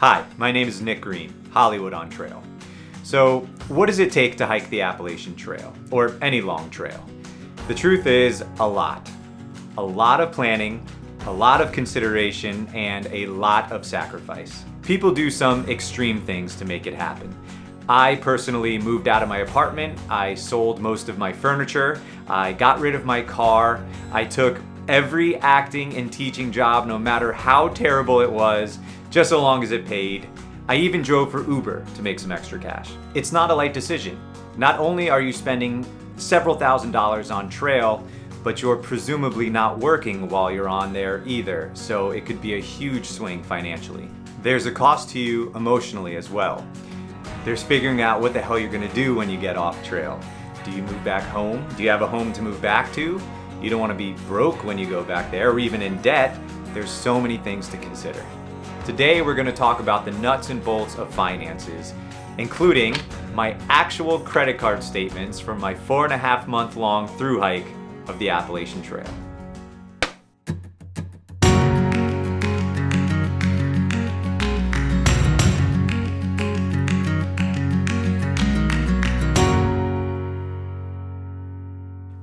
Hi, my name is Nick Green, Hollywood on Trail. So, what does it take to hike the Appalachian Trail, or any long trail? The truth is, a lot. A lot of planning, a lot of consideration, and a lot of sacrifice. People do some extreme things to make it happen. I personally moved out of my apartment, I sold most of my furniture, I got rid of my car, I took every acting and teaching job no matter how terrible it was, just so long as it paid. I even drove for Uber to make some extra cash. It's not a light decision. Not only are you spending several $1,000s on trail, but you're presumably not working while you're on there either, so it could be a huge swing financially. There's a cost to you emotionally as well. There's figuring out what the hell you're gonna do when you get off trail. Do you move back home? Do you have a home to move back to? You don't wanna be broke when you go back there, or even in debt. There's so many things to consider. Today we're gonna talk about the nuts and bolts of finances, including my actual credit card statements from my 4.5-month long thru-hike of the Appalachian Trail.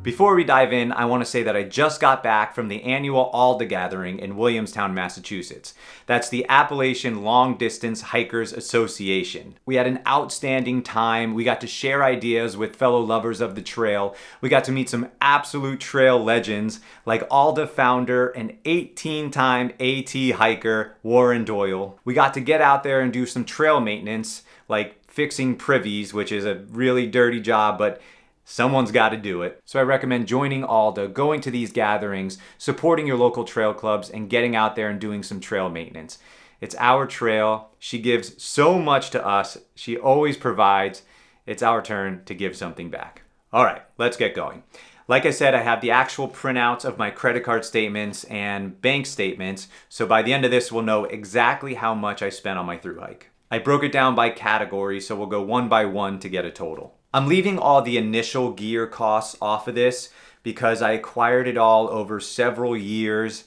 Before we dive in, I want to say that I just got back from the annual ALDHA gathering in Williamstown, Massachusetts. That's the Appalachian Long Distance Hikers Association. We had an outstanding time. We got to share ideas with fellow lovers of the trail. We got to meet some absolute trail legends like ALDHA founder and 18-time AT hiker Warren Doyle. We got to get out there and do some trail maintenance like fixing privies, which is a really dirty job, but someone's got to do it. So I recommend joining ALDHA, going to these gatherings, supporting your local trail clubs, and getting out there and doing some trail maintenance. It's our trail. She gives so much to us. She always provides. It's our turn to give something back. All right, let's get going. Like I said, I have the actual printouts of my credit card statements and bank statements, so by the end of this, we'll know exactly how much I spent on my thru-hike. I broke it down by category, so we'll go one by one to get a total. I'm leaving all the initial gear costs off of this because I acquired it all over several years,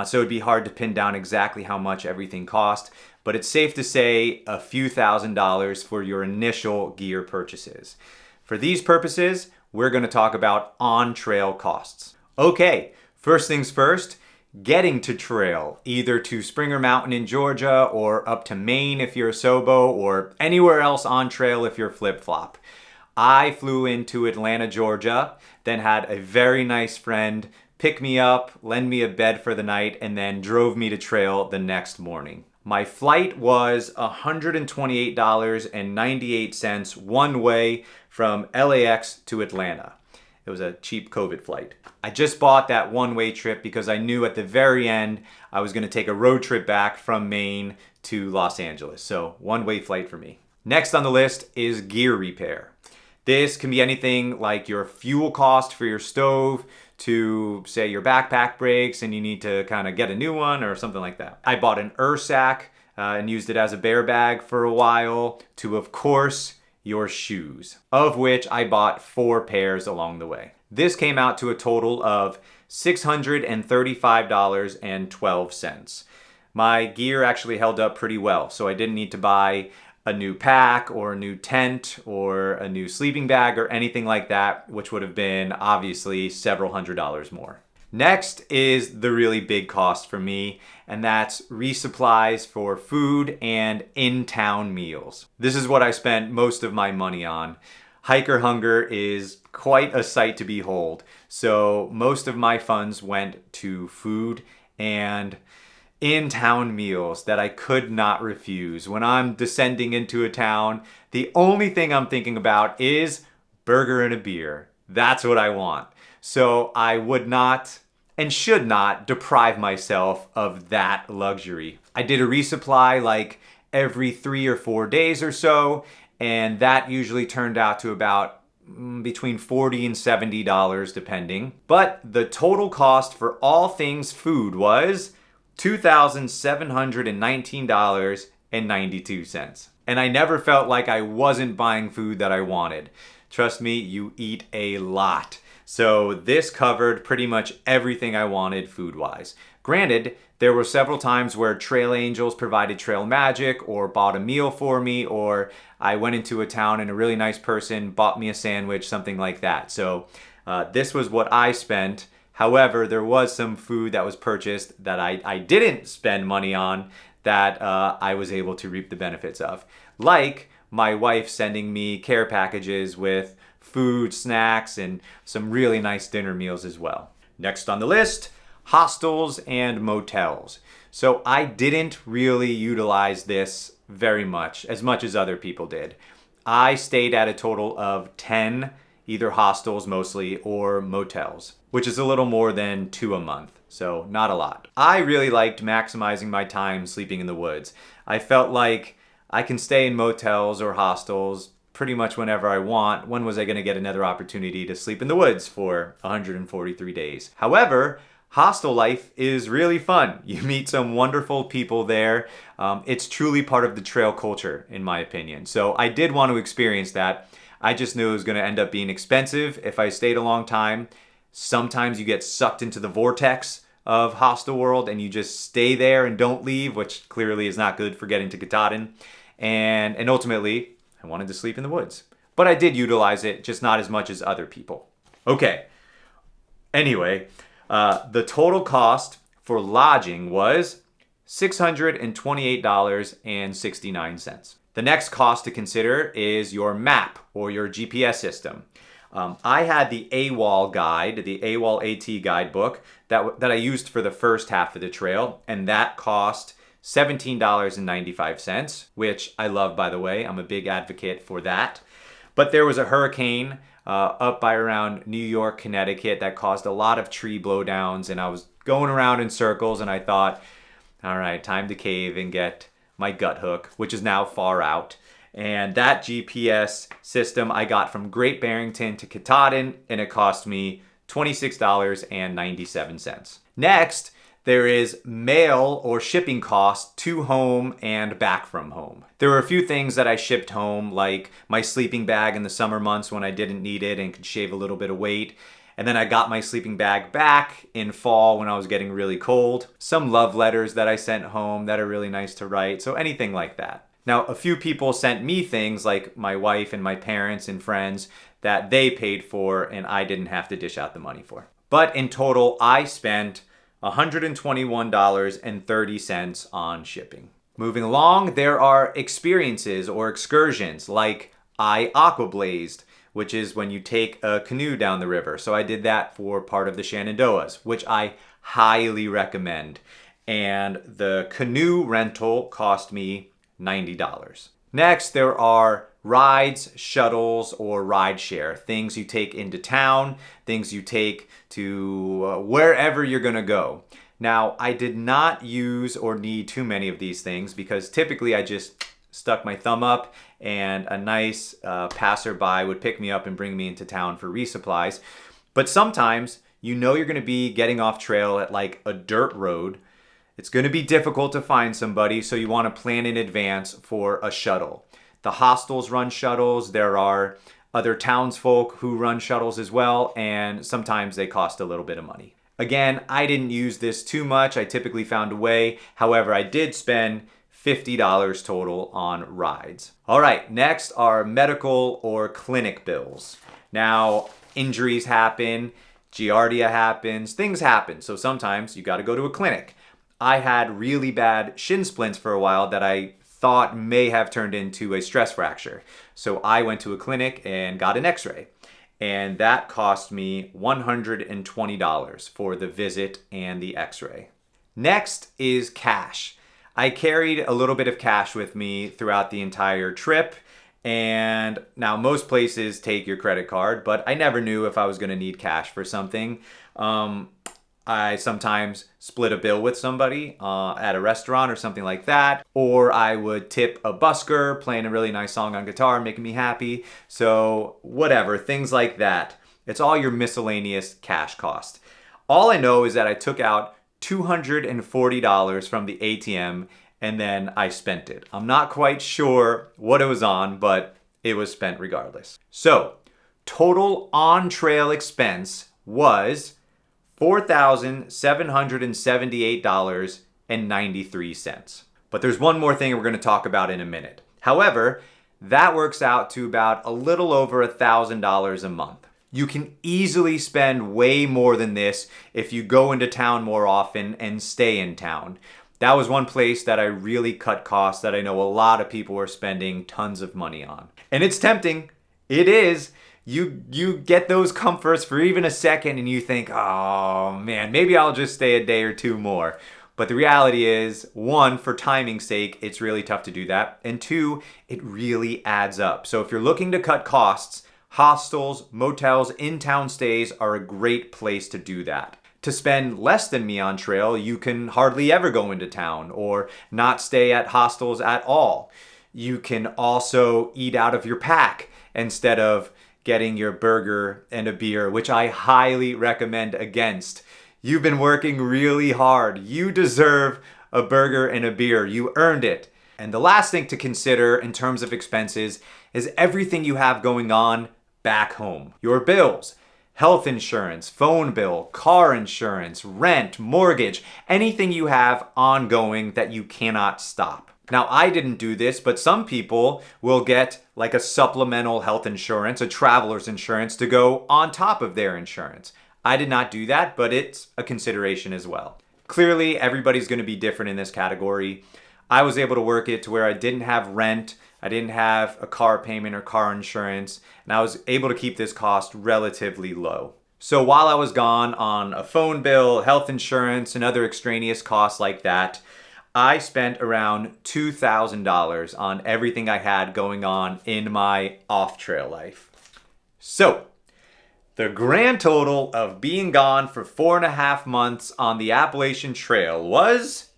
so it'd be hard to pin down exactly how much everything cost, but it's safe to say a few $1,000s for your initial gear purchases. For these purposes, we're going to talk about on-trail costs. Okay, first things first, getting to trail, either to Springer Mountain in Georgia or up to Maine if you're a Sobo, or anywhere else on trail if you're flip-flop. I flew into Atlanta, Georgia, then had a very nice friend pick me up, lend me a bed for the night, and then drove me to trail the next morning. My flight was $128.98 one way from LAX to Atlanta. It was a cheap COVID flight. I just bought that one-way trip because I knew at the very end I was gonna take a road trip back from Maine to Los Angeles. So one-way flight for me. Next on the list is gear repair. This can be anything like your fuel cost for your stove to, say, your backpack breaks and you need to kind of get a new one or something like that. I bought an sack and used it as a bear bag for a while, to, of course, your shoes, of which I bought 4 pairs along the way. This came out to a total of $635.12. My gear actually held up pretty well, so I didn't need to buy a new pack or a new tent or a new sleeping bag or anything like that, which would have been obviously several $100s more. Next is the really big cost for me, and that's resupplies for food and in-town meals. This is what I spent most of my money on. Hiker hunger is quite a sight to behold, so most of my funds went to food and in-town meals that I could not refuse. When I'm descending into a town, the only thing I'm thinking about is burger and a beer. That's what I want. So I would not and should not deprive myself of that luxury. I did a resupply like every 3 or 4 days or so, and that usually turned out to about between $40 and $70 depending. But the total cost for all things food was $2,719.92. And I never felt like I wasn't buying food that I wanted. Trust me, you eat a lot. So this covered pretty much everything I wanted food-wise. Granted, There were several times where trail angels provided trail magic or bought a meal for me, or I went into a town and a really nice person bought me a sandwich, something like that. So this was what I spent. However, there was some food that was purchased that I didn't spend money on that I was able to reap the benefits of. Like my wife sending me care packages with food, snacks, and some really nice dinner meals as well. Next on the list, hostels and motels. So I didn't really utilize this very much as other people did. I stayed at a total of 10 either hostels mostly or motels, which is a little more than 2 a month, so not a lot. I really liked maximizing my time sleeping in the woods. I felt like I can stay in motels or hostels pretty much whenever I want. When was I gonna get another opportunity to sleep in the woods for 143 days? However, hostel life is really fun. You meet some wonderful people there. It's truly part of the trail culture, in my opinion. So I did want to experience that. I just knew it was going to end up being expensive if I stayed a long time. Sometimes you get sucked into the vortex of hostel world and you just stay there and don't leave, which clearly is not good for getting to Katahdin. And ultimately, I wanted to sleep in the woods. But I did utilize it, just not as much as other people. Okay. Anyway, the total cost for lodging was $628.69. The next cost to consider is your map or your GPS system. I had the AWOL guide, the AWOL AT guidebook that I used for the first half of the trail, and that cost $17.95, which I love, by the way. I'm a big advocate for that. But there was a hurricane up by around New York, Connecticut that caused a lot of tree blowdowns, and I was going around in circles, and I thought, all right, time to cave and get my gut hook, which is now far out. And that GPS system I got from Great Barrington to Katahdin, and it cost me $26.97. Next, there is mail or shipping costs to home and back from home. There were a few things that I shipped home, like my sleeping bag in the summer months when I didn't need it and could shave a little bit of weight. And then I got my sleeping bag back in fall when I was getting really cold. Some love letters that I sent home that are really nice to write. So anything like that. Now, a few people sent me things like my wife and my parents and friends that they paid for and I didn't have to dish out the money for. But in total, I spent $121.30 on shipping. Moving along, there are experiences or excursions like I aquablazed, which is when you take a canoe down the river. So I did that for part of the Shenandoahs, which I highly recommend. And the canoe rental cost me $90. Next, there are rides, shuttles, or rideshare. Things you take into town, things you take to wherever you're gonna go. Now, I did not use or need too many of these things because typically I just stuck my thumb up and a nice passerby would pick me up and bring me into town for resupplies. But sometimes you know you're gonna be getting off trail at like a dirt road. It's gonna be difficult to find somebody, so you wanna plan in advance for a shuttle. The hostels run shuttles. There are other townsfolk who run shuttles as well, and sometimes they cost a little bit of money. Again, I didn't use this too much. I typically found a way. However, I did spend $50 total on rides. All right, next are medical or clinic bills. Now, injuries happen, giardia happens, things happen. So sometimes you gotta go to a clinic. I had really bad shin splints for a while that I thought may have turned into a stress fracture. So I went to a clinic and got an x-ray. And that cost me $120 for the visit and the x-ray. Next is cash. I carried a little bit of cash with me throughout the entire trip. And now most places take your credit card, but I never knew if I was gonna need cash for something. I sometimes split a bill with somebody at a restaurant or something like that. Or I would tip a busker playing a really nice song on guitar, making me happy. So whatever, things like that. It's all your miscellaneous cash cost. All I know is that I took out $240 from the ATM and then I spent it. I'm not quite sure what it was on, but it was spent regardless. So total on-trail expense was $4,778 $6,074.93. But there's one more thing we're going to talk about in a minute. However, that works out to about a little over $1,000 a month. You can easily spend way more than this if you go into town more often and stay in town. That was one place that I really cut costs that I know a lot of people are spending tons of money on. And it's tempting. It is. You get those comforts for even a second and you think, oh man, maybe I'll just stay a day or two more. But the reality is, one, for timing's sake, it's really tough to do that. And two, it really adds up. So if you're looking to cut costs, hostels, motels, in-town stays are a great place to do that. To spend less than me on trail, you can hardly ever go into town or not stay at hostels at all. You can also eat out of your pack instead of getting your burger and a beer, which I highly recommend against. You've been working really hard. You deserve a burger and a beer. You earned it. And the last thing to consider in terms of expenses is everything you have going on back home. Your bills, health insurance, phone bill, car insurance, rent, mortgage, anything you have ongoing that you cannot stop. Now, I didn't do this, but some people will get like a supplemental health insurance, a traveler's insurance to go on top of their insurance. I did not do that, but it's a consideration as well. Clearly, everybody's going to be different in this category. I was able to work it to where I didn't have rent, I didn't have a car payment or car insurance, and I was able to keep this cost relatively low. So while I was gone on a phone bill, health insurance, and other extraneous costs like that, I spent around $2,000 on everything I had going on in my off-trail life. So, the grand total of being gone for 4.5 months on the Appalachian Trail was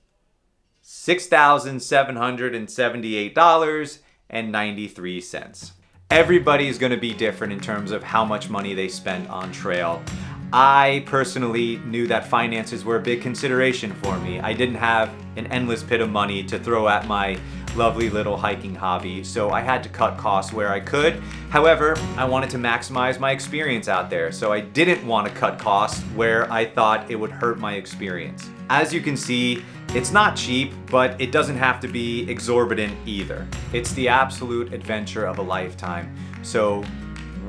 $6,778.93. Everybody's going to be different in terms of how much money they spend on trail. I personally knew that finances were a big consideration for me. I didn't have an endless pit of money to throw at my lovely little hiking hobby, so I had to cut costs where I could. However, I wanted to maximize my experience out there, so I didn't want to cut costs where I thought it would hurt my experience. As you can see, it's not cheap, but it doesn't have to be exorbitant either. It's the absolute adventure of a lifetime. So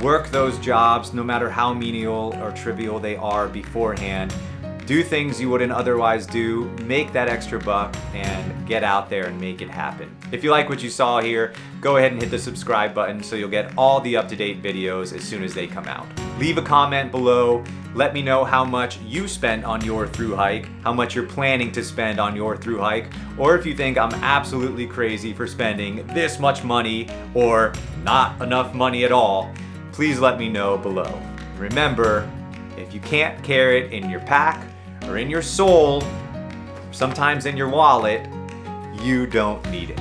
work those jobs, no matter how menial or trivial they are beforehand. Do things you wouldn't otherwise do, make that extra buck, and get out there and make it happen. If you like what you saw here, go ahead and hit the subscribe button so you'll get all the up-to-date videos as soon as they come out. Leave a comment below. Let me know how much you spent on your Thru-Hike, how much you're planning to spend on your Thru-Hike, or if you think I'm absolutely crazy for spending this much money or not enough money at all. Please let me know below. Remember, if you can't carry it in your pack or in your soul, sometimes in your wallet, you don't need it.